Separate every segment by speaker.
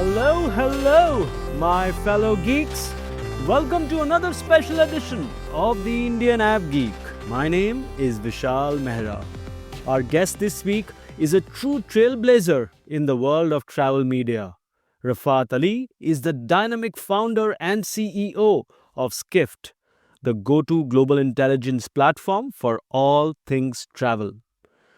Speaker 1: Hello, hello, my fellow geeks. Welcome to another special edition of the Indian App Geek. My name is Vishal Mehra. Our guest this week is a true trailblazer in the world of travel media. Rafat Ali is the dynamic founder and CEO of Skift, the go to global intelligence platform for all things travel.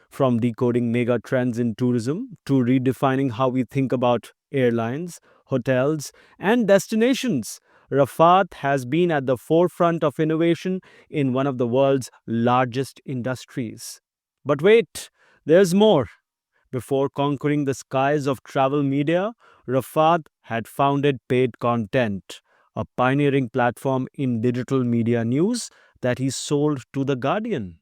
Speaker 1: From decoding mega trends in tourism to redefining how we think about airlines, hotels, and destinations, Rafat has been at the forefront of innovation in one of the world's largest industries. But wait, there's more. Before conquering the skies of travel media, Rafat had founded Paid Content, a pioneering platform in digital media news that he sold to The Guardian.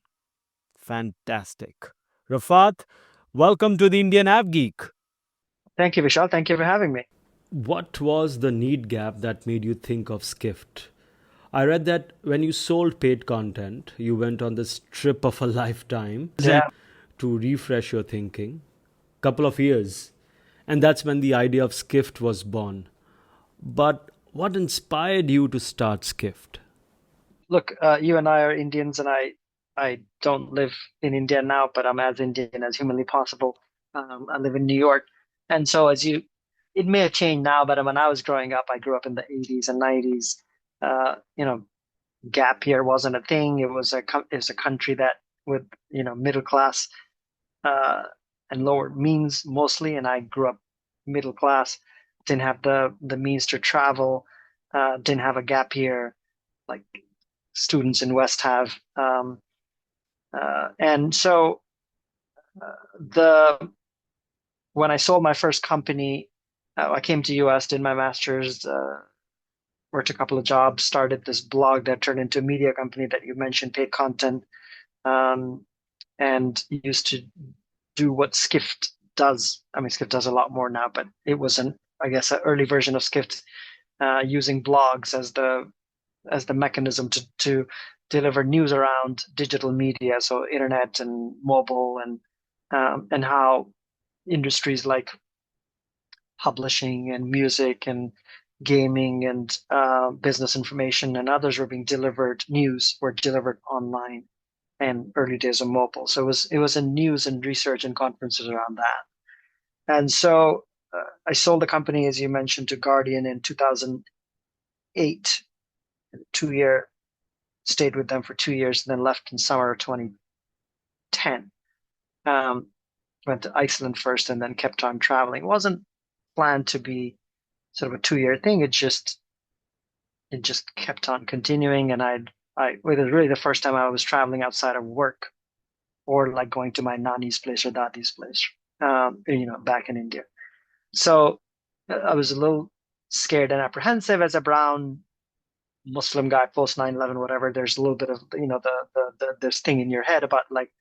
Speaker 1: Fantastic. Rafat, welcome to the Indian App Geek.
Speaker 2: Thank you, Vishal. Thank you for having me.
Speaker 1: What was the need gap that made you think of Skift? I read that when you sold paid content, you went on this trip of a lifetime
Speaker 2: Yeah.
Speaker 1: to refresh your thinking. Couple of years. And that's when the idea of Skift was born. But what inspired you to start Skift?
Speaker 2: Look, you and I are Indians, and I don't live in India now, but I'm as Indian as humanly possible. I live in New York, and so it may have changed now, but when I was growing up, I grew up in the 80s and 90s. You know, gap year wasn't a thing. It was a country that with middle class uh, and lower means mostly, and I grew up middle class. Didn't have the means to travel. Didn't have a gap year like students in West have. And so the when I sold my first company, I came to US, did my master's, worked a couple of jobs, started this blog that turned into a media company that you mentioned, paid content, um, and used to do what Skift does. I mean, Skift does a lot more now, but it was I guess, an early version of Skift, using blogs as the mechanism to deliver news around digital media, so internet and mobile, and how industries like publishing and music and gaming and business information and others were being delivered. News were delivered online and early days of mobile. So it was in news and research and conferences around that. And so I sold the company, as you mentioned, to Guardian in 2008. 2 year stayed with them for 2 years, and then left in summer of 2010. Um, Went to Iceland first, and then kept on traveling. It wasn't planned to be sort of a 2 year thing. It just kept on continuing, and it was really the first time I was traveling outside of work, or like going to my nani's place or dadi's place, back in India. So I was a little scared and apprehensive as a brown Muslim guy post 9/11, whatever. There's a little bit of this thing in your head about, like,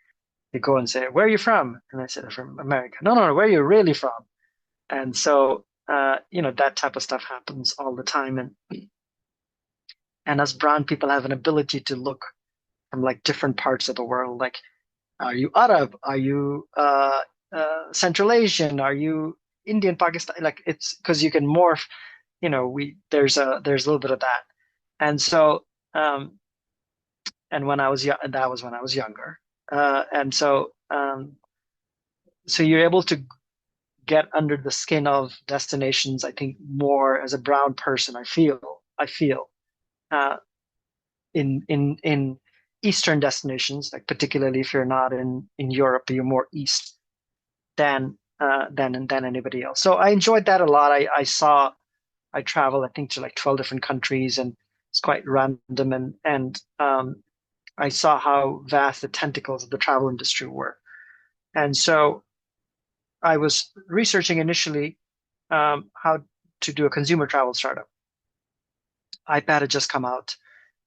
Speaker 2: they go and say, "Where are you from?" And I said, "I'm from America." "No, no, no, where are you really from?" And so that type of stuff happens all the time, and us brown people have an ability to look from like different parts of the world. Like, are you Arab? Are you Central Asian? Are you Indian, Pakistan? Like, it's because you can morph. We there's a little bit of that, and so and when I was young, that was when I was younger, and so you're able to get under the skin of destinations. I think more as a brown person, I feel uh, in Eastern destinations, like particularly if you're not in Europe, you're more East than anybody else. So I enjoyed that a lot. I traveled, I think, to like 12 different countries, and it's quite random, and I saw how vast the tentacles of the travel industry were. And so I was researching initially how to do a consumer travel startup. iPad had just come out,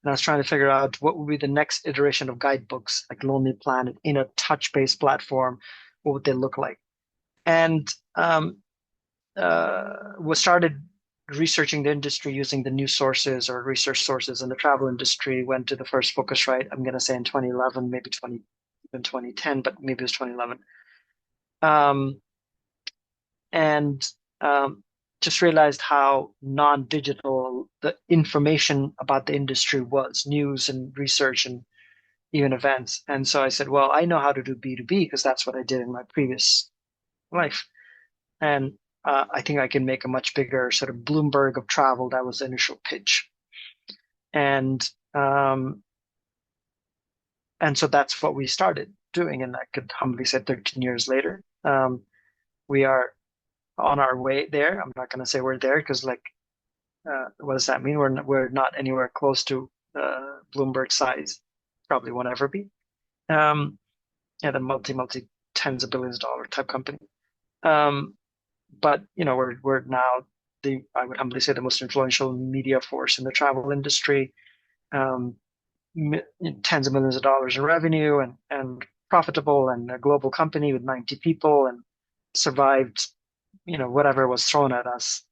Speaker 2: and I was trying to figure out what would be the next iteration of guidebooks, like Lonely Planet, in a touch-based platform. What would they look like? And was started researching the industry using the news sources or research sources in the travel industry. Went to the first Focusrite, I'm going to say in 2011, maybe 2010, but maybe it was 2011. Um, and just realized how non-digital the information about the industry was, news and research and even events. And so I said, well, I know how to do B2B because that's what I did in my previous life. And I think I can make a much bigger sort of Bloomberg of travel. That was the initial pitch. And um, and so that's what we started doing. And I could humbly say 13 years later, we are on our way there. I'm not going to say we're there because like, what does that mean? We're not anywhere close to Bloomberg size. Probably won't ever be. Um, yeah, the multi tens of billions of dollar type company. Um, but we're now the I would humbly say the most influential media force in the travel industry. Um, Tens of millions of dollars in revenue and profitable and a global company with 90 people and survived whatever was thrown at us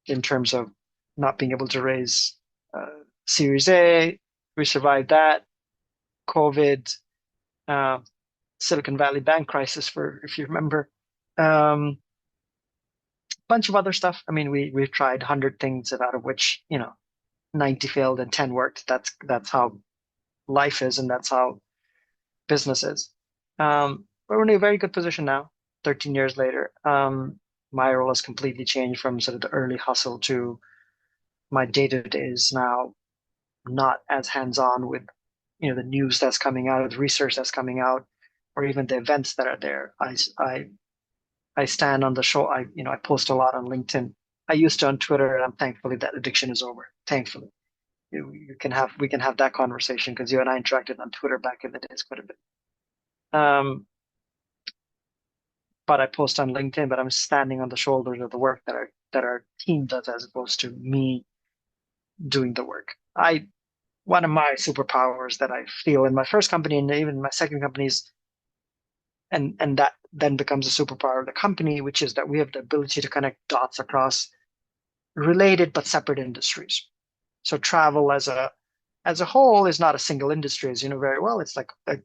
Speaker 2: in terms of not being able to raise uh, Series A. We survived that. COVID, uh, Silicon Valley bank crisis, for if you remember. Um, Bunch of other stuff. I mean, we've tried 100 things out of which 90 failed and 10 worked. That's how life is, and that's how business is. But we're in a very good position now, 13 years later. My role has completely changed from sort of the early hustle to my day-to-day is now not as hands-on with the news that's coming out, or the research that's coming out, or even the events that are there. I stand on the show. I post a lot on LinkedIn. I used to on Twitter, and I'm thankfully that addiction is over. Thankfully, we can have that conversation because you and I interacted on Twitter back in the days quite a bit. But I post on LinkedIn, but I'm standing on the shoulders of the work that our team does as opposed to me doing the work. I One of my superpowers that I feel in my first company and even my second company is, and that then becomes a superpower of the company, which is that we have the ability to connect dots across related but separate industries. So travel as a whole is not a single industry, as you know very well. It's like a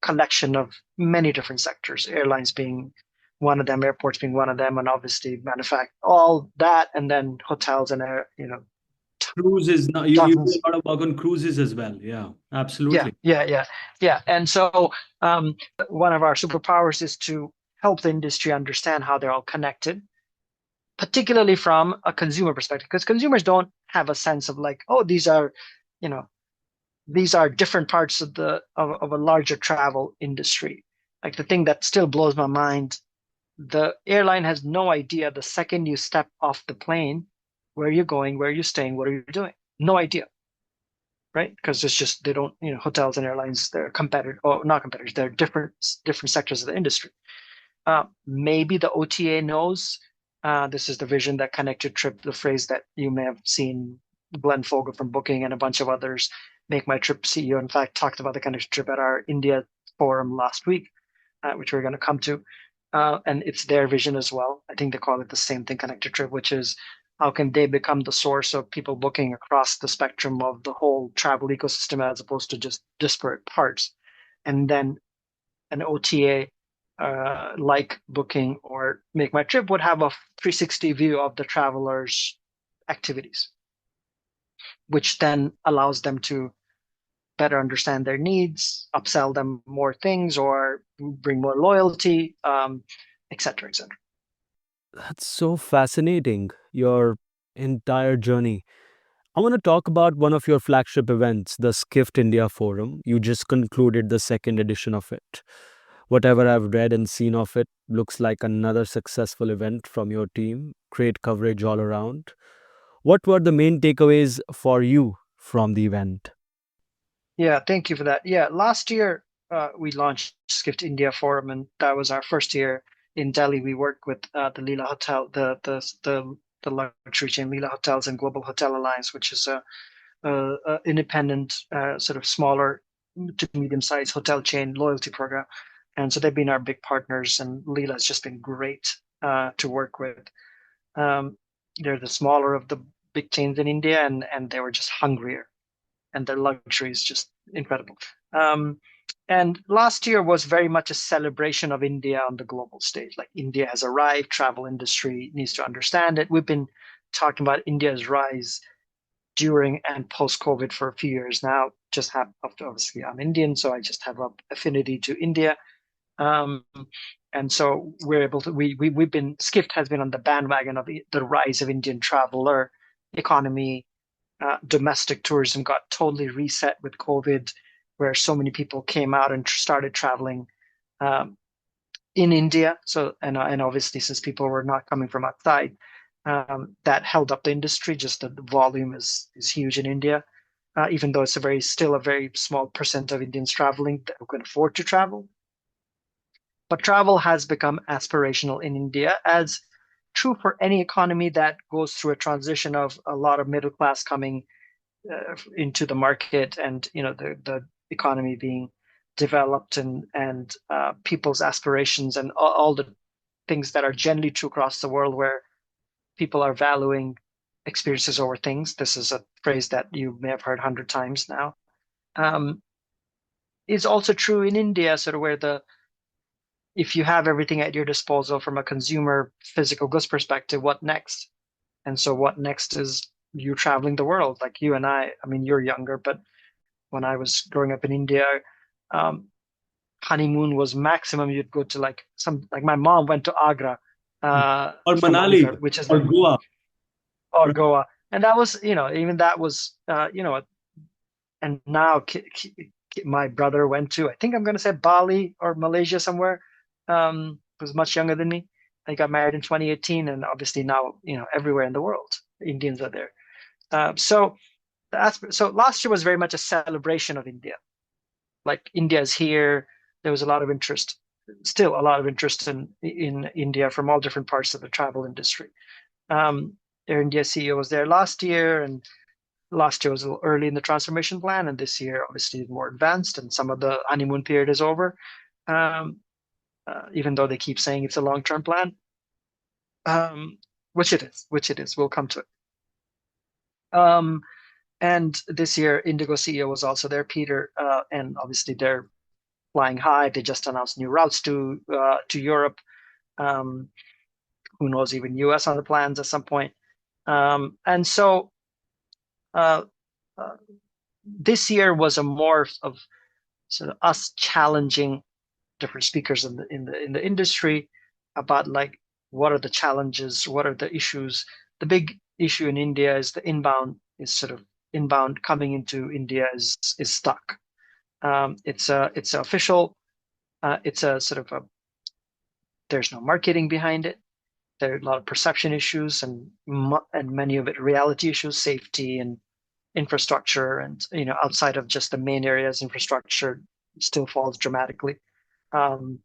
Speaker 2: collection of many different sectors, airlines being one of them, airports being one of them, and obviously manufacture all that, and then hotels and
Speaker 1: Cruises now, you do
Speaker 2: dozens.
Speaker 1: a lot of work on cruises as well. Yeah,
Speaker 2: Yeah,
Speaker 1: absolutely.
Speaker 2: yeah. And so one of our superpowers is to help the industry understand how they're all connected, particularly from a consumer perspective, because consumers don't have a sense of like, oh, you know, these are different parts of of a larger travel industry. Like the thing that still blows my mind, the airline has no idea the second you step off the plane, where you're going, where you're staying, what are you doing? No idea, right? Because it's just they don't, hotels and airlines, they're competitor or not competitors, they're different sectors of the industry. Maybe the OTA knows. This is the vision that connected trip, the phrase that you may have seen Glenn Fogel from Booking and a bunch of others, Make My Trip CEO, in fact, talked about the connected trip at our India forum last week, which we're going to come to. And it's their vision as well. I think they call it the same thing, connected trip, which is how can they become the source of people booking across the spectrum of the whole travel ecosystem as opposed to just disparate parts. And then an OTA like Booking or Make My Trip would have a 360 view of the traveler's activities, which then allows them to better understand their needs, upsell them more things, or bring more loyalty, et cetera, et cetera.
Speaker 1: That's so fascinating, your entire journey. I want to talk about one of your flagship events, the Skift India Forum. You just concluded the second edition of it. Whatever I've read and seen of it looks like another successful event from your team. Great coverage all around. What were the main takeaways for you from the event?
Speaker 2: Yeah, thank you for that. Yeah, last year we launched Skift India Forum, and that was our first year in Delhi. We worked with the Leela Hotel, the luxury chain Leela Hotels and Global Hotel Alliance, which is a independent, sort of smaller to medium-sized hotel chain loyalty program. And so they've been our big partners, and Leela has just been great to work with. Um, they're the smaller of the big chains in India, and they were just hungrier, and their luxury is just incredible. Um, And last year was very much a celebration of India on the global stage. Like India has arrived, travel industry needs to understand it. We've been talking about India's rise during and post COVID for a few years now. Just have obviously I'm Indian, so I just have an affinity to India. Um, and so we're able to we've been Skift has been on the bandwagon of the rise of Indian traveler economy. Domestic tourism got totally reset with COVID, where so many people came out and started traveling um, in India. So and obviously since people were not coming from outside, that held up the industry. Just the volume is huge in India, even though it's still a very small percent of Indians traveling that can afford to travel. But travel has become aspirational in India, as true for any economy that goes through a transition of a lot of middle class coming into the market, and the economy being developed, and people's aspirations and all the things that are generally true across the world, where people are valuing experiences over things. This is a phrase that you may have heard 100 times now. Um, is also true in India, sort of where the if you have everything at your disposal from a consumer physical goods perspective, what next? And so what next is you traveling the world, like you and I mean, you're younger, but when I was growing up in India, um, honeymoon was maximum. You'd go to like my mom went to Agra,
Speaker 1: Or
Speaker 2: from
Speaker 1: Manali,
Speaker 2: Aligarh, which is
Speaker 1: or
Speaker 2: like,
Speaker 1: Goa.
Speaker 2: or
Speaker 1: Right.
Speaker 2: Goa. And that was, even that was, and now my brother went to, I think I'm going to say Bali or Malaysia somewhere. Was much younger than me. He got married in 2018, and obviously now, everywhere in the world, Indians are there. So last year was very much a celebration of India. Like India is here. There was a lot of interest, still a lot of interest in India from all different parts of the travel industry. Um, Air India CEO was there last year, and last year was a little early in the transformation plan, and this year obviously is more advanced, and some of the honeymoon period is over. Um, Even though they keep saying it's a long-term plan, um, which it is. We'll come to it. And this year, IndiGo CEO was also there, Peter, and obviously they're flying high. They just announced new routes to Europe. Um, who knows, even US on the plans at some point. And so uh, uh, this year was a more of sort of us challenging different speakers in the industry about, like, what are the challenges, what are the issues. The big issue in India is the inbound coming into India is stuck. It's official. It's a sort of a There's no marketing behind it. There are a lot of perception issues, and many of it reality issues, safety and infrastructure, and outside of just the main areas, infrastructure still falls dramatically. Um,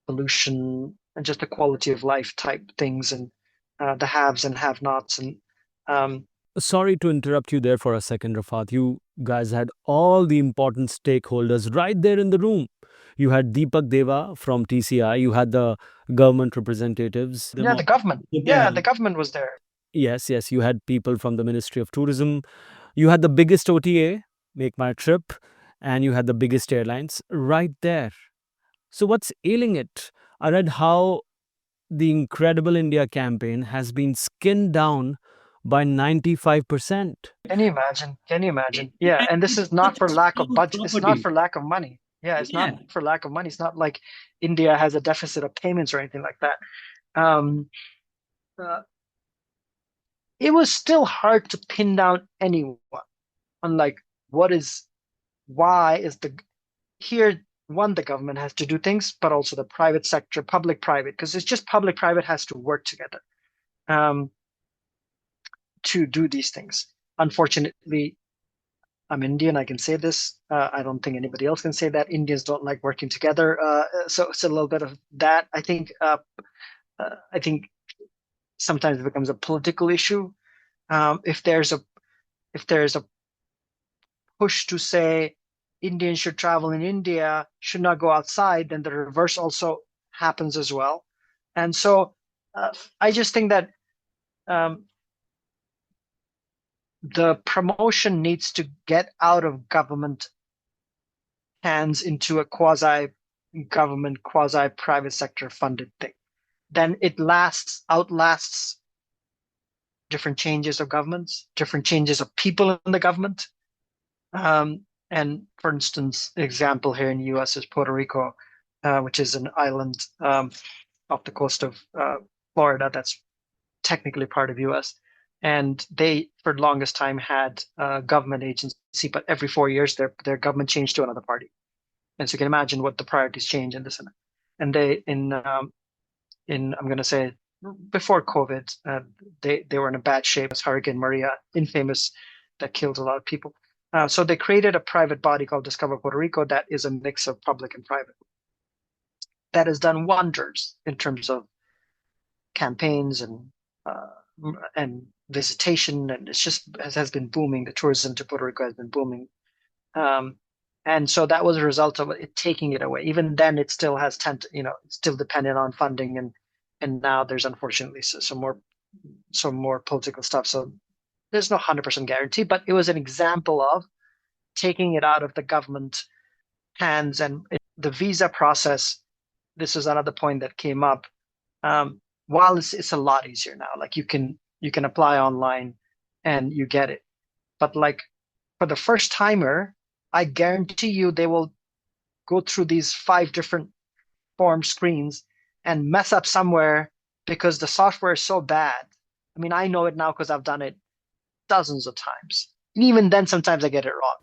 Speaker 2: Pollution and just the quality of life type things, and the haves and have-nots, and um,
Speaker 1: Sorry to interrupt you there for a second, Rafat. You guys had all the important stakeholders right there in the room. You had Deepak Deva from TCI, you had the government representatives,
Speaker 2: yeah, the government. Yeah, the government was there.
Speaker 1: yes, yes, you had people from the Ministry of Tourism, you had the biggest OTA, Make My Trip, and you had the biggest airlines right there. So, what's ailing it? I read how the Incredible India campaign has been skinned down by 95%.
Speaker 2: Can you imagine? Can you imagine? Yeah,
Speaker 1: And
Speaker 2: and this
Speaker 1: it's
Speaker 2: is not
Speaker 1: such a
Speaker 2: for lack of
Speaker 1: small
Speaker 2: budget. It's not
Speaker 1: property.
Speaker 2: for lack of money. Yeah, it's not
Speaker 1: Yeah.
Speaker 2: for lack of money. It's not like India has a deficit of payments or anything like that. Um, uh, it was still hard to pin down anyone on, like, what is why is the here one, the government has to do things, but also the private sector, public private, because it's just public private has to work together um, to do these things. Unfortunately, I'm Indian. I can say this. I don't think anybody else can say that. Indians don't like working together. So it's a little bit of that. I think sometimes it becomes a political issue. If there's a push to say Indians should travel in India, should not go outside, then the reverse also happens as well. And so I just think that um, the promotion needs to get out of government hands into a quasi government, quasi private sector funded thing. Then it outlasts different changes of governments, different changes of people in the government. And for instance, example here in the US is Puerto Rico, which is an island off the coast of Florida that's technically part of US. And they, for the longest time, had a government agency, but every 4 years, their government changed to another party. And so you can imagine what the priorities change in this. And they, I'm going to say, before COVID, they were in a bad shape. As Hurricane Maria, infamous, that killed a lot of people. So they created a private body called Discover Puerto Rico that is a mix of public and private. That has done wonders in terms of campaigns and visitation, and it's just has been booming. The tourism to Puerto Rico has been booming, and so that was a result of it taking it away. Even then, it still has it's still dependent on funding, and now there's unfortunately some more political stuff. So there's no 100% guarantee, but it was an example of taking it out of the government hands. And the visa process, this is another point that came up. While it's a lot easier now, like you can apply online and you get it, but like for the first timer, I guarantee you they will go through these 5 different form screens and mess up somewhere because the software is so bad. I mean, I know it now because I've done it dozens of times. And even then, sometimes I get it wrong.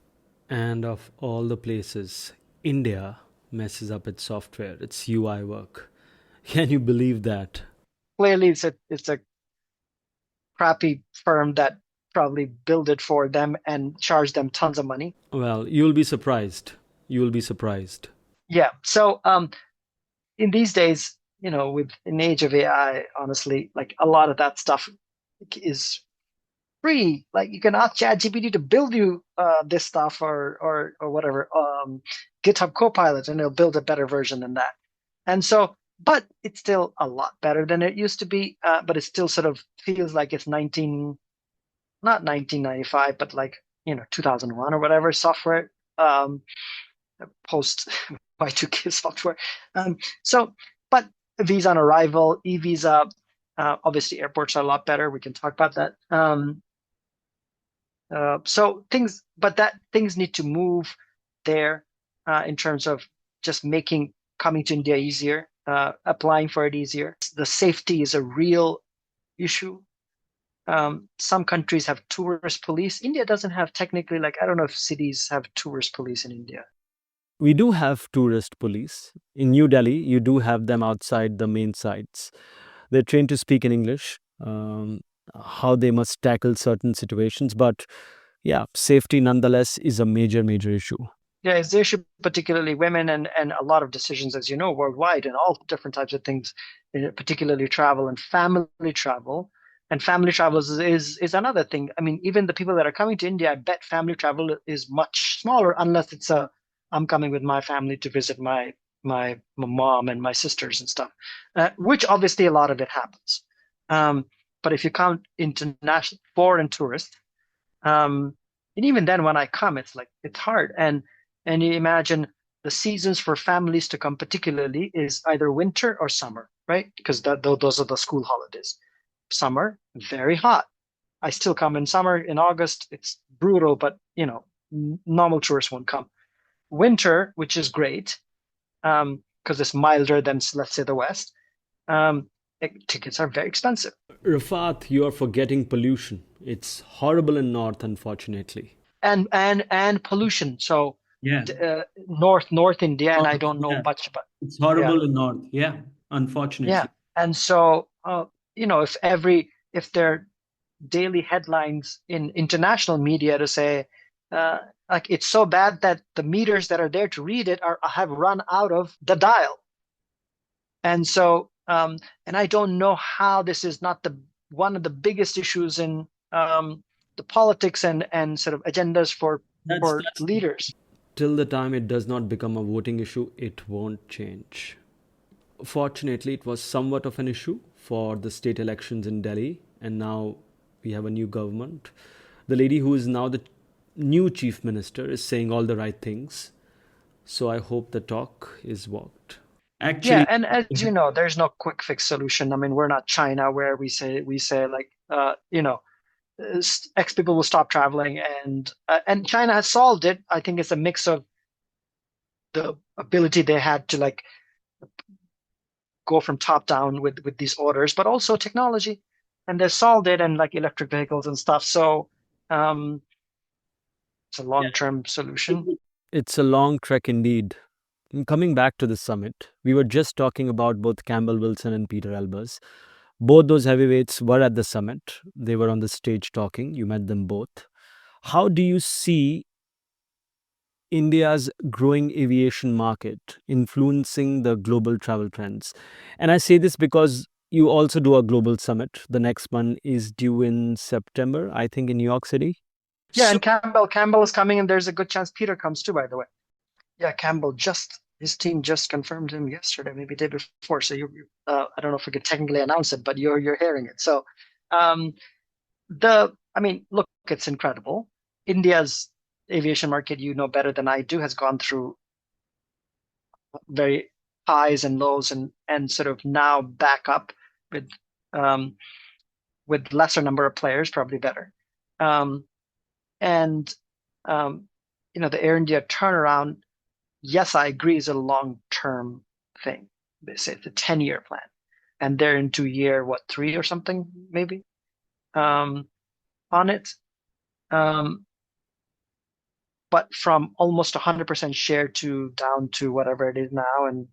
Speaker 1: And of all the places, India messes up its software, its UI work. Can you believe that?
Speaker 2: Clearly, it's a crappy firm that probably build it for them and charge them tons of money.
Speaker 1: Well, you'll be surprised. You will be surprised.
Speaker 2: Yeah. So in these days, with an age of AI, honestly, like a lot of that stuff is free. Like you can ask ChatGPT to build you this stuff or whatever, GitHub Copilot, and it'll build a better version than that. And so, but it's still a lot better than it used to be. But it still sort of feels like it's not 1995, but like 2001 or whatever software, post Y2K software. So, but visa on arrival, e-visa, obviously airports are a lot better. We can talk about that. So things need to move there in terms of just making coming to India easier, applying for it easier. The safety is a real issue. Some countries have tourist police. India doesn't have technically, like, I don't know if cities have tourist police in India.
Speaker 1: We do have tourist police. In New Delhi, you do have them outside the main sites. They're trained to speak in English, how they must tackle certain situations. But yeah, safety nonetheless is a major, major issue.
Speaker 2: Yeah, it's the issue, particularly women and a lot of decisions, as you know, worldwide and all different types of things, particularly travel and family travel. And family travel is another thing. I mean, even the people that are coming to India, I bet family travel is much smaller unless it's I'm coming with my family to visit my mom and my sisters and stuff, which obviously a lot of it happens. But if you count international foreign tourists, and even then when I come, it's hard. And you imagine the seasons for families to come particularly is either winter or summer, right? Because those are the school holidays. Summer, very hot. I still come in summer. In August, it's brutal, but normal tourists won't come. Winter, which is great, because it's milder than, let's say, the West, tickets are very expensive.
Speaker 1: Rafat, you are forgetting pollution. It's horrible in North, unfortunately.
Speaker 2: And pollution. So
Speaker 3: Yeah.
Speaker 2: North India, and I
Speaker 3: North,
Speaker 2: don't know
Speaker 3: yeah.
Speaker 2: much about.
Speaker 3: It's horrible in North. Yeah, unfortunately.
Speaker 2: Yeah, and so if there are daily headlines in international media to say like it's so bad that the meters that are there to read it have run out of the dial, and so and I don't know how this is not one of the biggest issues in the politics and sort of agendas for
Speaker 3: That's
Speaker 2: leaders.
Speaker 1: Till the time it does not become a voting issue, it won't change. Fortunately, it was somewhat of an issue for the state elections in Delhi, and now we have a new government. The lady who is now the new chief minister is saying all the right things. So I hope the talk is walked.
Speaker 2: Yeah,
Speaker 3: Actually,
Speaker 2: and as you know, there's no quick fix solution. I mean, we're not China where we say like X people will stop traveling, and China has solved it. I think it's a mix of the ability they had to like go from top down with these orders, but also technology, and they solved it, and like electric vehicles and stuff. So um, it's a long-term solution.
Speaker 1: It's a long trek indeed. Coming back to the summit, we were just talking about both Campbell Wilson and Peter Albers. Both those heavyweights were at the summit. They were on the stage talking. You met them both. How do you see India's growing aviation market influencing the global travel trends? And I say this because you also do a global summit. The next one is due in September, I think, in New York City.
Speaker 2: Yeah,
Speaker 3: so
Speaker 2: and Campbell is coming, and there's a good chance Peter comes too, by the way. Yeah, Campbell just his team just confirmed him yesterday, maybe day before. So I don't know if we could technically announce it, but you're hearing it. So um, I mean, look, it's incredible. India's aviation market, you know better than I do, has gone through very highs and lows, and sort of now back up with um, with lesser number of players, probably better. Um, and the Air India turnaround, yes, I agree, is a long-term thing. They say it's a 10-year plan, and they're into year, what, 3 or something, maybe, on it. But from almost 100% share to down to whatever it is now, and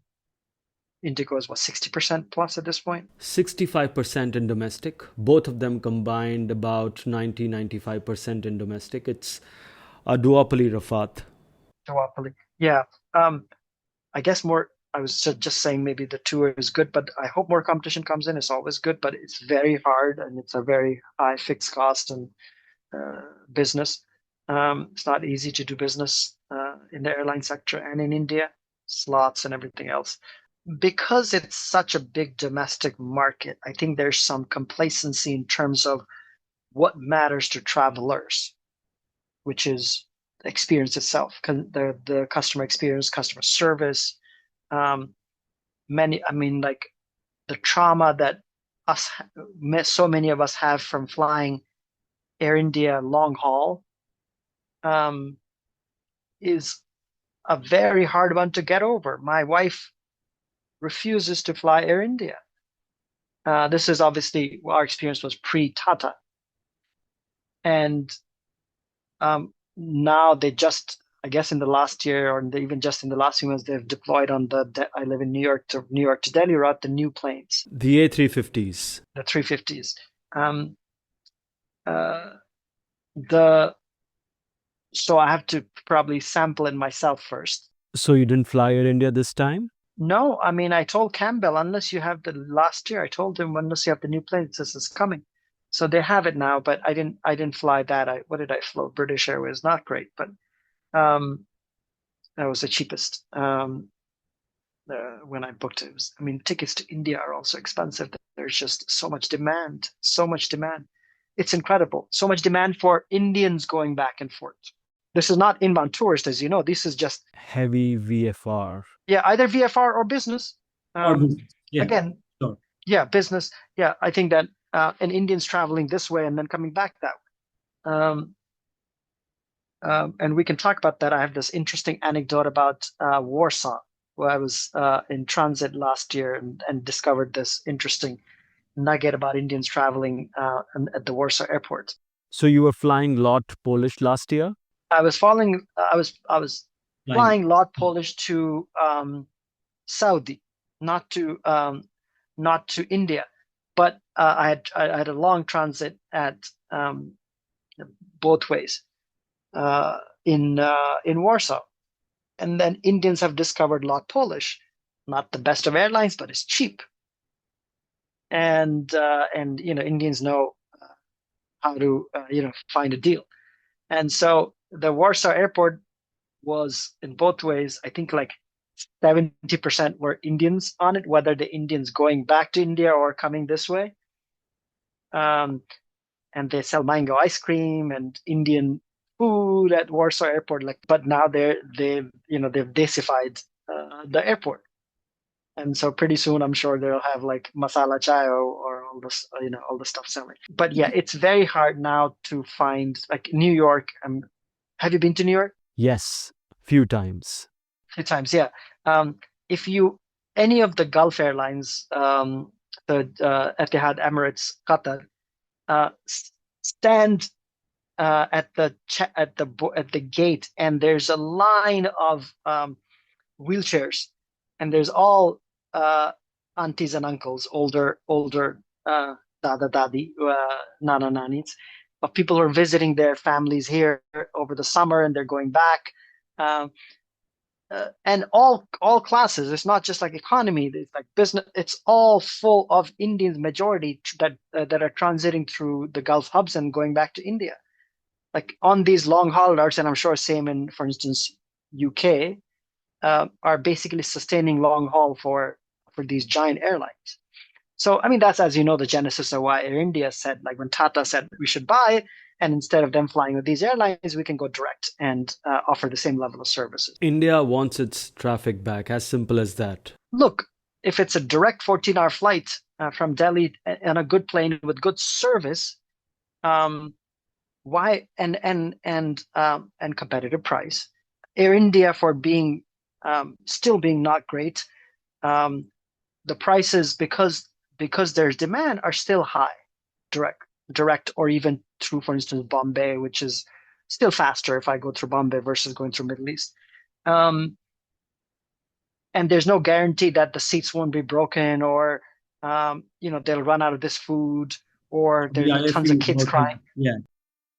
Speaker 2: IndiGo is what, 60% plus at this point?
Speaker 1: 65% in domestic. Both of them combined about 95% in domestic. It's a duopoly, Rafat.
Speaker 2: Duopoly. Yeah. Um, I guess more, I was just saying maybe the tour is good, but I hope more competition comes in. It's always good, but it's very hard and it's a very high fixed cost and business. It's not easy to do business in the airline sector and in India, slots and everything else. Because it's such a big domestic market, I think there's some complacency in terms of what matters to travelers, which is the experience itself, the customer experience, customer service. Um, I mean, like the trauma that so many of us have from flying Air India long haul is a very hard one to get over. My wife refuses to fly Air India. This is obviously our experience was pre-Tata, and now they just, I guess, in the last year or even just in the last few months, they've deployed on I live in New York to Delhi route, the new planes,
Speaker 1: The A350s.
Speaker 2: the 350s. Um, uh, the So I have to probably sample it myself first.
Speaker 1: So you didn't fly Air India this time?
Speaker 2: No, I mean, I told Campbell, unless you have the last year, I told him, unless you have the new planes, this is coming. So they have it now, but I didn't fly that. What did I fly? British Airways, not great, but that was the cheapest. When I booked it, I mean, tickets to India are also expensive. There's just so much demand, so much demand. It's incredible. So much demand for Indians going back and forth. This is not inbound tourist, as you know. This is just
Speaker 1: Heavy VFR.
Speaker 2: yeah, either VFR or business.
Speaker 3: or business. Yeah,
Speaker 2: Again,
Speaker 3: sure.
Speaker 2: yeah, business. Yeah, I think that and Indians traveling this way and then coming back that way. And we can talk about that. I have this interesting anecdote about Warsaw, where I was in transit last year and discovered this interesting nugget about Indians traveling at the Warsaw airport.
Speaker 1: So you were flying lot Polish last year?
Speaker 2: I was flying lot Polish to Saudi, not to India, but I had a long transit at both ways in Warsaw, and then Indians have discovered lot Polish, not the best of airlines, but it's cheap, and Indians know how to find a deal, and so the Warsaw airport was in both ways. I think like 70% were Indians on it, whether the Indians going back to India or coming this way. And they sell mango ice cream and Indian food at Warsaw Airport. Like, but now they've desified the airport, and so pretty soon I'm sure they'll have like masala chai or all this, all the stuff selling. But yeah, it's very hard now to find like New York. Have you been to New York?
Speaker 1: Yes, few times.
Speaker 2: Few times, yeah. If you any of the Gulf airlines, the Etihad, Emirates, Qatar, stand at the gate, and there's a line of wheelchairs, and there's all aunties and uncles, older dada dadi, nana nanis, of people who are visiting their families here over the summer, and they're going back. Um, and all classes. It's not just like economy. It's like business. It's all full of Indians, majority that are transiting through the Gulf hubs and going back to India. Like on these long haul routes, and I'm sure same in, for instance, UK, are basically sustaining long haul for these giant airlines. So, I mean, that's, as you know, the genesis of why Air India said, like when Tata said we should buy, and instead of them flying with these airlines, we can go direct and offer the same level of services.
Speaker 1: India wants its traffic back, as simple as that.
Speaker 2: Look, if it's a direct 14-hour flight from Delhi and a good plane with good service, why and competitive price, Air India for being still being not great, the prices because there's demand are still high, direct or even through, for instance, Bombay, which is still faster if I go through Bombay versus going through Middle East. And there's no guarantee that the seats won't be broken or they'll run out of this food or
Speaker 3: The
Speaker 2: there'll be tons of
Speaker 3: IFE is
Speaker 2: kids crying.
Speaker 3: yeah.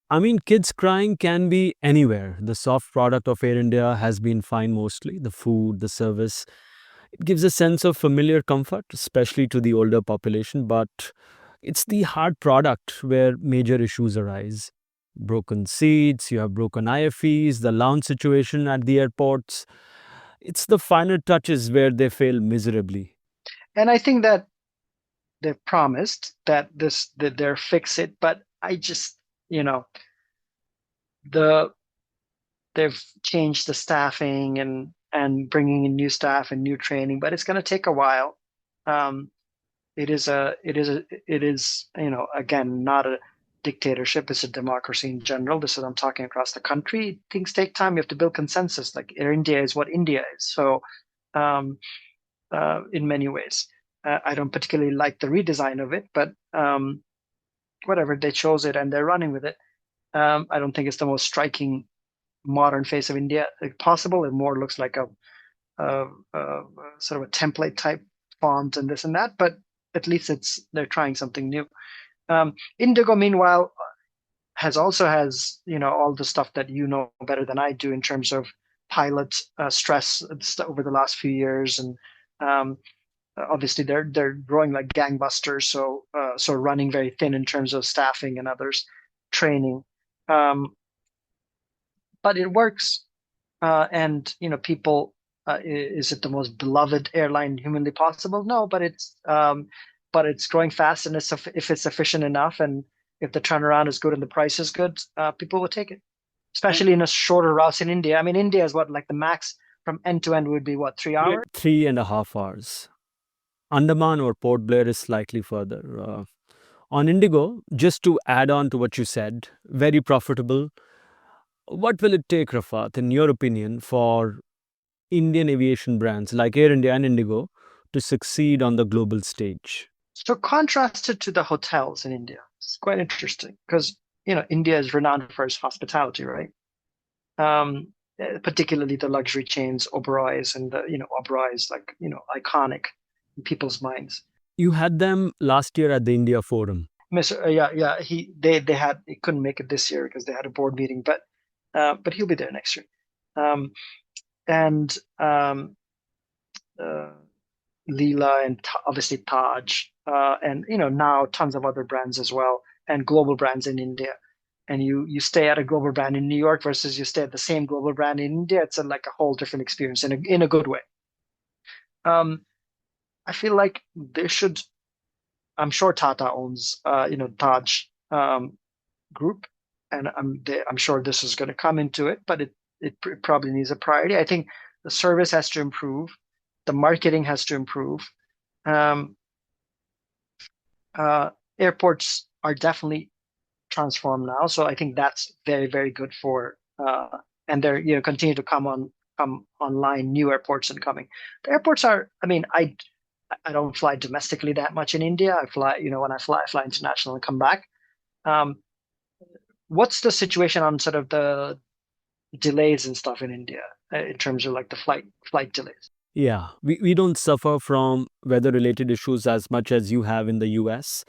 Speaker 1: I mean, kids crying can be anywhere. The soft product of Air India has been fine mostly. The food, the service. It gives a sense of familiar comfort, especially to the older population, but it's the hard product where major issues arise. Broken seats, you have broken IFEs, the lounge situation at the airports. It's the finer touches where they fail miserably.
Speaker 2: And I think that they've promised that they're fix it, but I just, the they've changed the staffing and bringing in new staff and new training, but it's going to take a while. Um, it is, again, not a dictatorship. It's a democracy in general. This is, I'm talking across the country. Things take time. You have to build consensus. Like Air India is what India is. So, um, in many ways, I don't particularly like the redesign of it, but whatever, they chose it and they're running with it. I don't think it's the most striking modern face of India possible. It more looks like a sort of a template type font and this and that, but at least they're trying something new. IndiGo, meanwhile, has all the stuff that you know better than I do in terms of pilot stress over the last few years, and obviously they're growing like gangbusters, so running very thin in terms of staffing and others training, but it works. And people, is it the most beloved airline humanly possible? No, but it's growing fast, and if it's efficient enough, and if the turnaround is good and the price is good, people will take it. Especially in a shorter routes in India. I mean, India is what, like the max from end to end would be what, 3 hours?
Speaker 1: 3.5 hours. Andaman or Port Blair is slightly further. On Indigo, just to add on to what you said, very profitable. What will it take, Rafat, in your opinion, for Indian aviation brands like Air India and IndiGo to succeed on the global stage?
Speaker 2: So contrasted to the hotels in India, it's quite interesting because India is renowned for its hospitality, right? Particularly the luxury chains, Oberoi's, and the Oberoi's, like iconic in people's minds.
Speaker 1: You had them last year at the India Forum.
Speaker 2: Yeah. He couldn't make it this year because they had a board meeting, but he'll be there next year. And Leela and obviously Taj, and now tons of other brands as well, and global brands in India. And you stay at a global brand in New York versus you stay at the same global brand in India. It's like a whole different experience in a good way. I feel like they should. I'm sure Tata owns Taj group. and I'm sure this is going to come into it, but it probably needs a priority. I think the service has to improve, the marketing has to improve. Um, Airports are definitely transformed now, so I think that's very, very good for and they're continue to come online, new airports and coming. The airports are, I mean, I don't fly domestically that much in India. I fly, when I fly international and come back. Um, what's the situation on sort of the delays and stuff in India in terms of like the flight delays?
Speaker 1: Yeah, we don't suffer from weather related issues as much as you have in the US.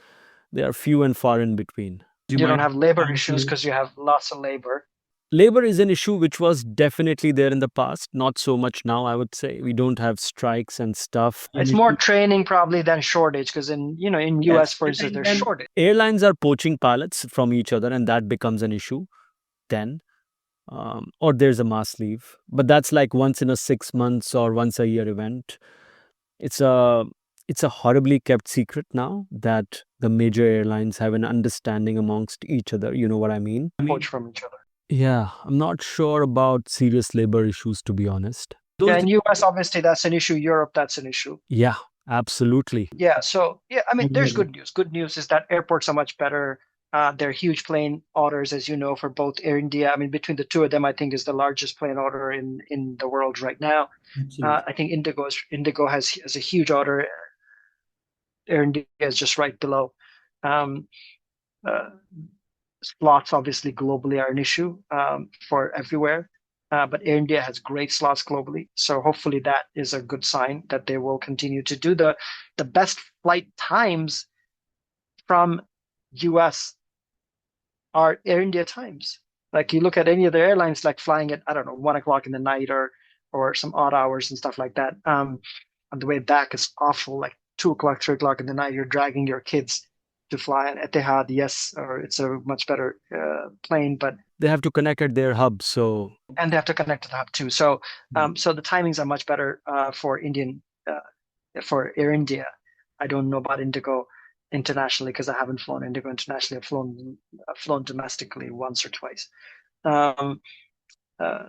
Speaker 1: They are few and far in between.
Speaker 3: You
Speaker 2: You don't
Speaker 3: might
Speaker 2: have labor issues
Speaker 3: cancel.
Speaker 2: because you have lots of labor.
Speaker 1: Labor is an issue which was definitely there in the past, not so much now, I would say. We don't have strikes and stuff.
Speaker 2: It's more training probably than shortage because in US,
Speaker 3: Yes,
Speaker 2: for instance, there's
Speaker 3: and
Speaker 2: shortage.
Speaker 1: Airlines are poaching pilots from each other, and that becomes an issue then. Or there's a mass leave, but that's like once in a 6 months or once a year event. It's a it's a horribly kept secret now that the major airlines have an understanding amongst each other. You know what I mean?
Speaker 3: I
Speaker 2: Poach
Speaker 3: mean,
Speaker 2: from each other.
Speaker 1: Yeah, I'm not sure about serious labor issues, to be honest.
Speaker 2: Yeah,
Speaker 3: those
Speaker 2: in US, obviously that's an issue. Europe, that's an issue.
Speaker 1: Yeah, absolutely.
Speaker 2: Yeah, so yeah, I mean, there's
Speaker 3: Yeah.
Speaker 2: good news. Good news is that airports are much better. They're huge plane orders, as you know, for both Air India. I mean, between the two of them, I think is the largest plane order in the world right now.
Speaker 3: Absolutely.
Speaker 2: I think Indigo has a huge order. Air India is just right below. Um, uh, Slots obviously globally are an issue for everywhere, but Air India has great slots globally. So hopefully that is a good sign that they will continue to do the best flight times from US are Air India times. Like you look at any of the airlines, like flying at, I don't know, 1 o'clock in the night or some odd hours and stuff like that. On the way back, it's awful. Like 2 o'clock, 3 o'clock in the night, you're dragging your kids to fly an Etihad. Yes, or it's a much better plane, but
Speaker 1: They have to connect at their hub, so
Speaker 2: and they have to connect to the hub too. So so the timings are much better for Air India. I don't know about IndiGo internationally because I haven't flown IndiGo internationally. I've flown domestically once or twice. Um, uh,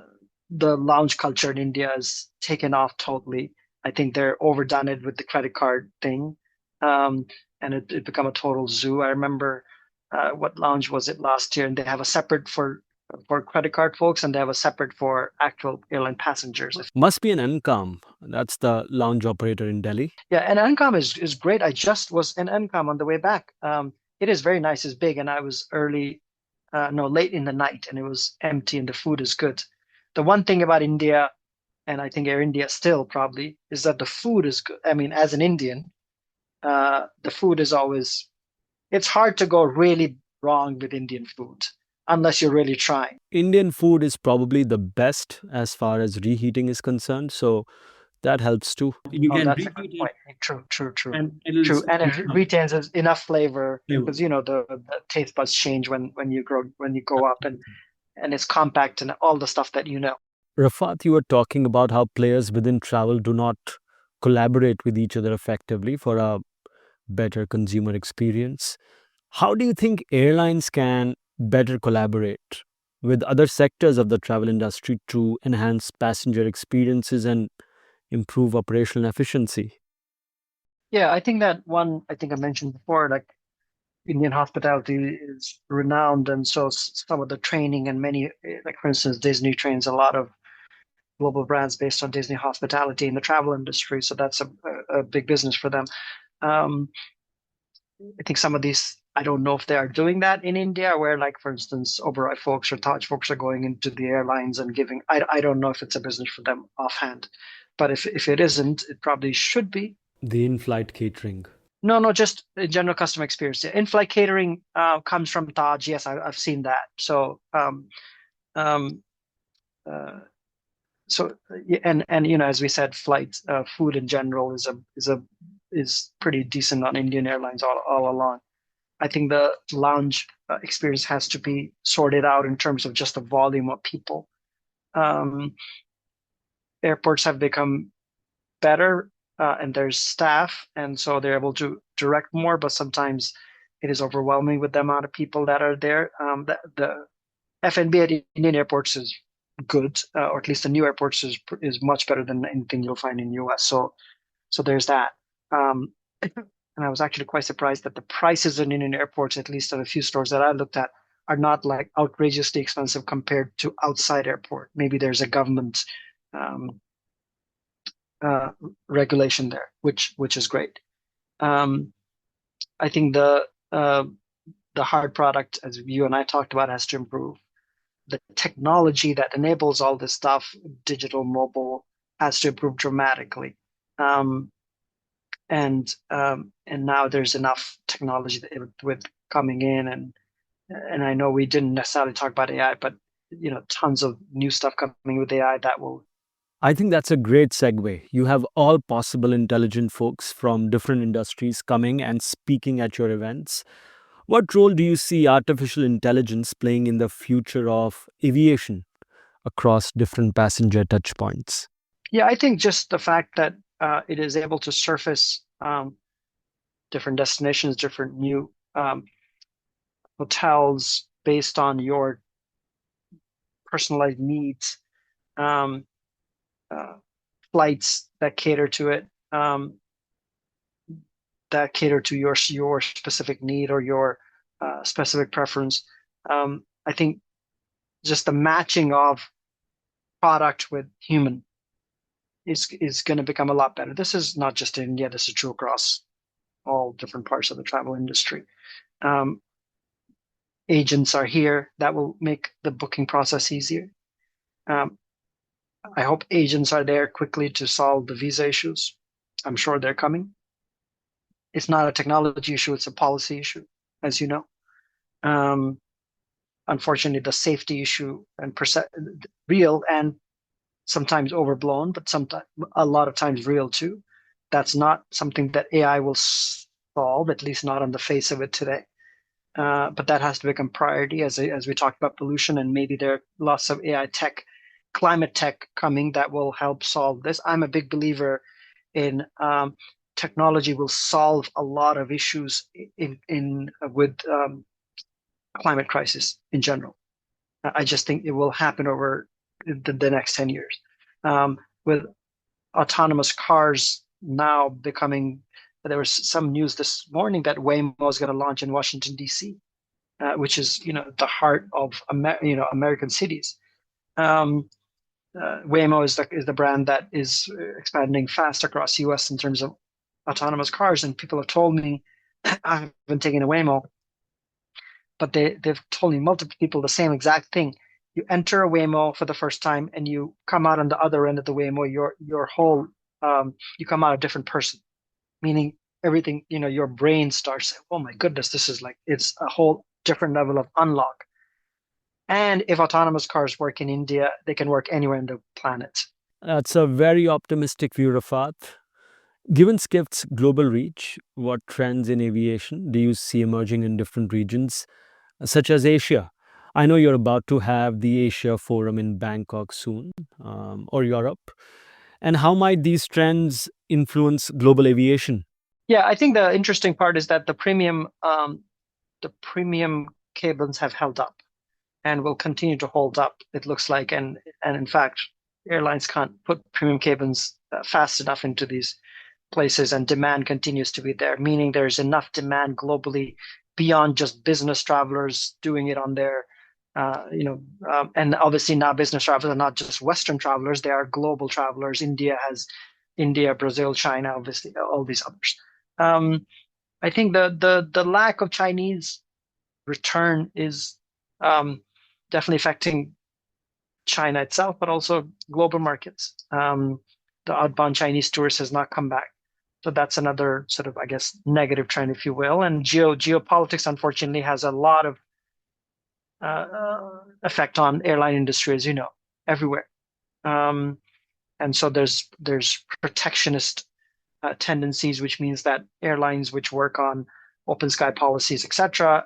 Speaker 2: the lounge culture in India has taken off totally. I think they're overdone it with the credit card thing, um, and it become a total zoo. I remember what lounge was it last year, and they have a separate for credit card folks, and they have a separate for actual airline passengers.
Speaker 1: must be an Uncom. That's the lounge operator in Delhi.
Speaker 2: Yeah, and Ancom is great. I just was in Ancom on the way back. It is very nice. It's big, and I was late in the night, and it was empty, and the food is good. The one thing about India, and I think Air India still probably, is that the food is good. I mean, as an Indian, the food is always, it's hard to go really wrong with Indian food unless you're really trying.
Speaker 1: Indian food is probably the best as far as reheating is concerned, so that helps too.
Speaker 3: You
Speaker 2: Oh,
Speaker 3: can
Speaker 2: that's a
Speaker 3: reheat
Speaker 2: good
Speaker 3: it
Speaker 2: point. True.
Speaker 3: and it'll
Speaker 2: True,
Speaker 3: still
Speaker 2: and it
Speaker 3: come.
Speaker 2: retains enough flavor
Speaker 3: Flavor.
Speaker 2: because the taste buds change when you go up, and it's compact and all the stuff that you know.
Speaker 1: Rafat, you were talking about how players within travel do not collaborate with each other effectively for a better consumer experience. How do you think airlines can better collaborate with other sectors of the travel industry to enhance passenger experiences and improve operational efficiency?
Speaker 2: Yeah, I think that one. I think I mentioned before, like Indian hospitality is renowned, and so some of the training and many, like for instance, Disney trains a lot of global brands based on Disney hospitality in the travel industry. So that's a big business for them. Um, I think some of these, I don't know if they are doing that in India, where like, for instance, Oberoi folks or Taj folks are going into the airlines and giving, I don't know if it's a business for them offhand, but if it isn't, it probably should be.
Speaker 1: The in flight catering.
Speaker 2: No, just in general customer experience. Yeah, in-flight catering comes from Taj. Yes, I've seen that. So, um, uh, yeah, and as we said, flight food in general is pretty decent on Indian Airlines all along. I think the lounge experience has to be sorted out in terms of just the volume of people. Um, Airports have become better, and there's staff, and so they're able to direct more, but sometimes it is overwhelming with the amount of people that are there. F&B at Indian airports is good, or at least the new airports is much better than anything you'll find in US. So there's that. Um, and I was actually quite surprised that the prices in Indian airports, at least at a few stores that I looked at, are not like outrageously expensive compared to outside airport. Maybe there's a government um, uh, regulation there, which is great. Um, I think the hard product, as you and I talked about, has to improve. The technology that enables all this stuff, digital, mobile, has to improve dramatically. Um, and now there's enough technology with coming in, and I know we didn't necessarily talk about AI, but tons of new stuff coming with AI that will.
Speaker 1: I think that's a great segue. You have all possible intelligent folks from different industries coming and speaking at your events. What role do you see artificial intelligence playing in the future of aviation across different passenger touchpoints?
Speaker 2: Yeah, I think just the fact that it is able to surface different destinations, different new hotels based on your personalized needs, um, uh, flights that cater to it, that cater to your specific need or your specific preference. I think just the matching of product with human is going to become a lot better. This is not just in India. This is true across all different parts of the travel industry. Um, Agents are here that will make the booking process easier. Um, I hope agents are there quickly to solve the visa issues. I'm sure they're coming. It's not a technology issue, it's a policy issue, as you know. Um, Unfortunately, the safety issue and real and sometimes overblown, but sometimes a lot of times real too. That's not something that AI will solve, at least not on the face of it today. But that has to become priority as we talked about pollution, and maybe there are lots of AI tech, climate tech coming that will help solve this. I'm a big believer in technology will solve a lot of issues in with climate crisis in general. I just think it will happen over the next 10 years. With autonomous cars now becoming, there was some news this morning that Waymo is going to launch in Washington, D.C., which is, the heart of American cities. Waymo is the brand that is expanding fast across US in terms of autonomous cars, and people have told me I haven't taken a Waymo, but they've told me multiple people the same exact thing. You enter a Waymo for the first time, and you come out on the other end of the Waymo. Your whole you come out a different person, meaning everything. Your brain starts saying, "Oh my goodness, this is like it's a whole different level of unlock." And if autonomous cars work in India, they can work anywhere in the planet.
Speaker 1: That's a very optimistic view, Rafat. Given Skift's global reach, what trends in aviation do you see emerging in different regions, such as Asia? I know you're about to have the Asia Forum in Bangkok soon, or Europe. And how might these trends influence global aviation?
Speaker 2: Yeah, I think the interesting part is that the premium cabins have held up and will continue to hold up. It looks like, and in fact, airlines can't put premium cabins fast enough into these places, and demand continues to be there. Meaning, there's enough demand globally beyond just business travelers doing it on their, and obviously now business travelers are not just Western travelers; they are global travelers. India, Brazil, China, obviously, all these others. I think the lack of Chinese return is definitely affecting China itself, but also global markets. The outbound Chinese tourist has not come back. So that's another sort of, I guess, negative trend, if you will. And geopolitics, unfortunately, has a lot of effect on airline industry, as you know, everywhere. And so there's protectionist tendencies, which means that airlines which work on open sky policies, etc.,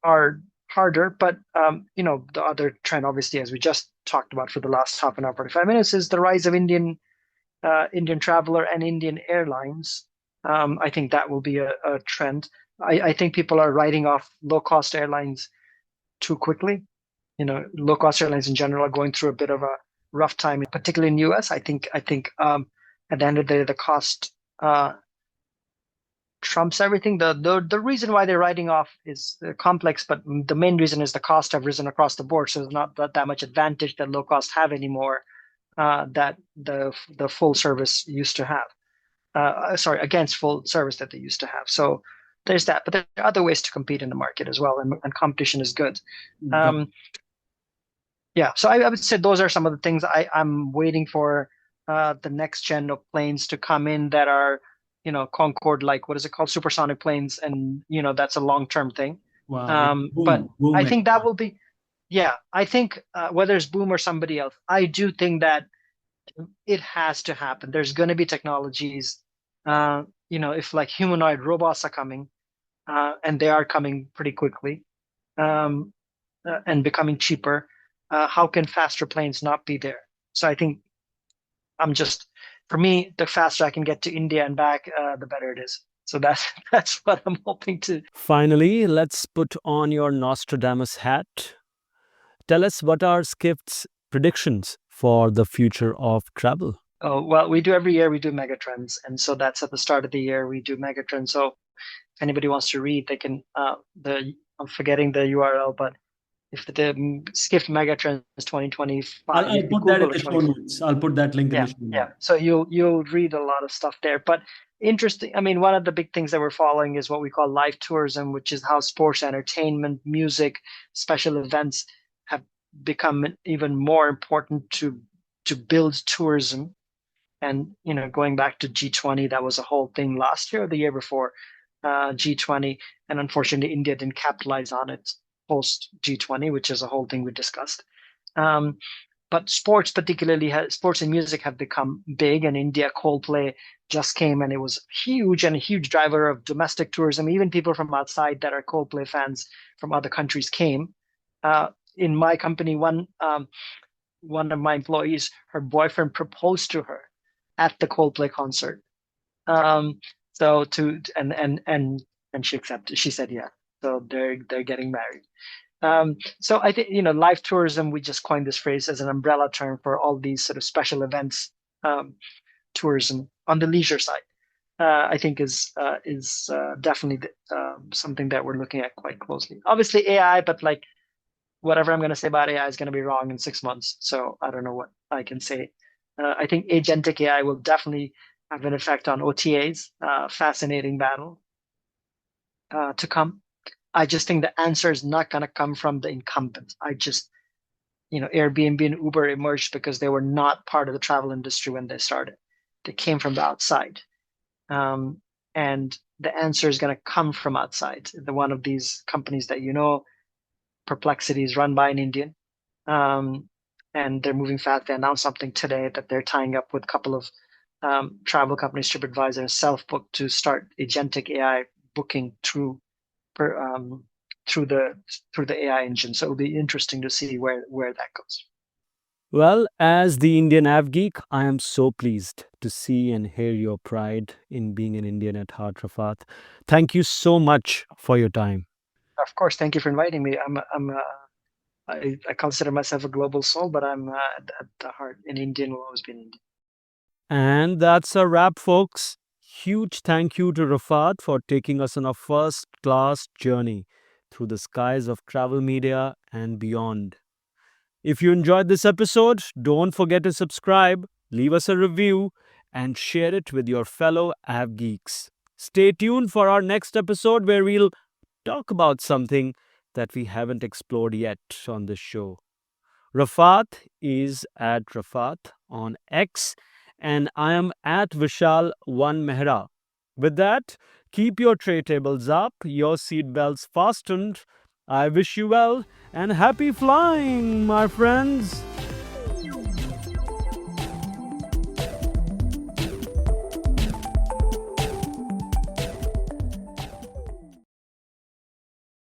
Speaker 2: are harder. But the other trend, obviously, as we just talked about for the last half an hour, 45 minutes, is the rise of Indian traveler and Indian airlines. I think that will be a trend. I think people are writing off low cost airlines too quickly. Low cost airlines in general are going through a bit of a rough time, particularly in US. I think at the end of the day, the cost trumps everything. The reason why they're writing off is complex, but the main reason is the cost have risen across the board. So there's not that much advantage that low cost have anymore that the full service used to have. Sorry, against full service that they used to have. So there's that, but there are other ways to compete in the market as well, and competition is good. Yeah, so I would say those are some of the things I'm waiting for the next gen of planes to come in that are, Concorde, like what is it called, supersonic planes, and that's a long-term thing.
Speaker 3: Wow.
Speaker 2: But
Speaker 3: Boom.
Speaker 2: I think that will be, yeah, I think whether it's Boom or somebody else, I do think that it has to happen. There's going to be technologies, if like humanoid robots are coming, and they are coming pretty quickly, and becoming cheaper, how can faster planes not be there? So I think for me, the faster I can get to India and back, the better it is. So that's what I'm hoping to.
Speaker 1: Finally, let's put on your Nostradamus hat. Tell us, what are Skift's predictions for the future of travel?
Speaker 2: Oh, well, we do every year, we do megatrends. And so that's at the start of the year, we do megatrends. So if anybody wants to read, they can, I'm forgetting the URL, but if the Skift Megatrends 2025,
Speaker 3: I'll
Speaker 2: if you
Speaker 3: put that in
Speaker 2: Google
Speaker 3: the
Speaker 2: it,
Speaker 3: show notes. I'll put that link in the show
Speaker 2: yeah.
Speaker 3: notes.
Speaker 2: So you'll read a lot of stuff there. But interesting, I mean, one of the big things that we're following is what we call live tourism, which is how sports, entertainment, music, special events have become even more important to build tourism. And going back to G20, that was a whole thing last year or the year before, G20, and unfortunately India didn't capitalize on it post G20, which is a whole thing we discussed. But sports, particularly sports and music, have become big. And India, Coldplay just came, and it was huge, and a huge driver of domestic tourism. Even people from outside that are Coldplay fans from other countries came. In my company, one of my employees, her boyfriend proposed to her at the Coldplay concert. So and she accepted. She said yeah. So they're getting married. So I think live tourism, we just coined this phrase as an umbrella term for all these sort of special events, tourism on the leisure side. I think is definitely something that we're looking at quite closely. Obviously AI, but like whatever I'm going to say about AI is going to be wrong in 6 months. So I don't know what I can say. I think agentic AI will definitely have an effect on OTAs. Fascinating battle to come. I just think the answer is not going to come from the incumbents. Airbnb and Uber emerged because they were not part of the travel industry when they started. They came from the outside. And the answer is going to come from outside. One of these companies that Perplexity is run by an Indian. And they're moving fast. They announced something today that they're tying up with a couple of travel companies, TripAdvisor and Selfbook, to start agentic AI booking through the AI engine. So it'll be interesting to see where that goes.
Speaker 1: Well, as the Indian Av Geek, I am so pleased to see and hear your pride in being an Indian at heart, Rafat. Thank you so much for your time.
Speaker 2: Of course, thank you for inviting me. I consider myself a global soul, but I'm at the heart an Indian, will always be an Indian.
Speaker 1: And that's a wrap, folks. Huge thank you to Rafat for taking us on a first-class journey through the skies of travel media and beyond. If you enjoyed this episode, don't forget to subscribe, leave us a review, and share it with your fellow Av Geeks. Stay tuned for our next episode where we'll talk about something that we haven't explored yet on this show. Rafat is at Rafat on X, and I am at Vishal Mehra. With that, keep your tray tables up, your seat belts fastened. I wish you well and happy flying, my friends.